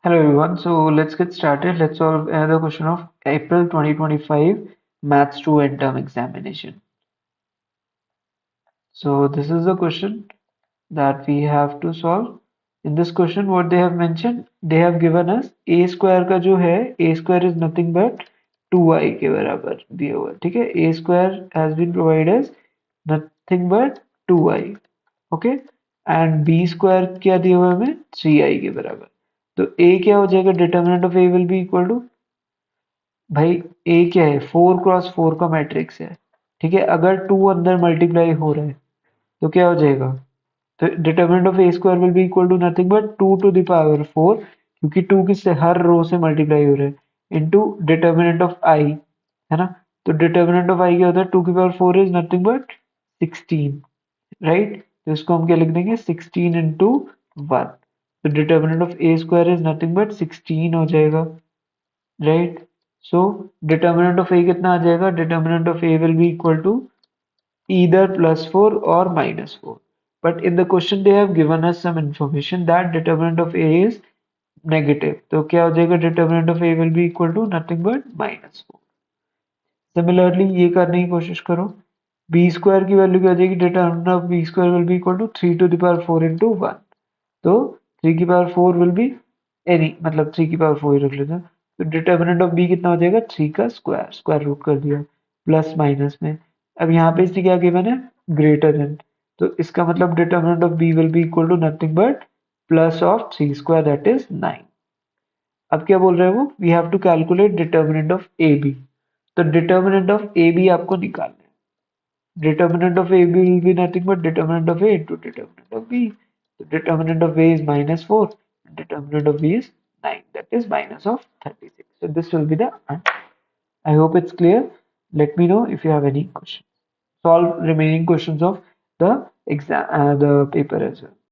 Hello everyone, so let's get started. Let's solve another question of April 2025 Maths 2 end term examination. So this is the question that we have to solve. In this question, what they have mentioned, they have given us a square का जो है, a square is nothing but 2i के बराबर दिया हुआ है, ठीक है? A square has been provided as nothing but 2i, okay? And b square क्या दिया हुआ है हमें 3i के बराबर. तो a क्या हो जाएगा? Determinant of a will be equal to, भाई ए क्या है? 4x4 का मैट्रिक्स है, ठीक है? अगर 2 अंदर मल्टीप्लाई हो रहा है तो क्या हो जाएगा? तो determinant of A square will be equal to nothing but 2 to the power 4, क्योंकि 2 किससे? हर रो से मल्टीप्लाई हो रहा है, इनटू डिटर्मिनेंट ऑफ आई, है ना? तो डिटर्मिनेंट ऑफ आई क्या होता है? 2 की power 4 is nothing but 16, right? तो इसको हम क्या लिख देंगे? 16 इंटू 1. तो determinant of A square is nothing but 16 हो जाएगा, right? So determinant of A कितना आ जाएगा? Determinant of A will be equal to either +4 or -4. But in the question they have given us some information that determinant of a is negative. तो क्या हो जाएगा? determinant of a will be equal to nothing but -4. Similarly ये करने की कोशिश करो. b square की वैल्यू क्या हो जाएगी? determinant of b square will be equal to 3 to the power 4 into 1. तो 3 की पावर 4 विल बी एनी, मतलब 3 की पावर 4 ही रख लेते हैं. तो डिटर्मिनेंट ऑफ b कितना हो जाएगा? 3 का स्क्वायर, स्क्वायर रूट कर दिया प्लस माइनस में. अब यहाँ पे इससे क्या गिवन है? Greater than. तो इसका मतलब determinant of b will be equal to nothing but plus of 3 square that is 9. अब क्या बोल रहे हैं वो? We have to calculate determinant of A B. तो डिटर्मिनेंट ऑफ ए बी आपको निकालना है. Determinant of AB will be nothing but determinant of A into determinant of B. So determinant of A is -4 and determinant of B is 9, that is minus of 36. So this will be the answer. I hope it's clear. Let me know if you have any questions. Solve remaining questions of the exam, the paper as well.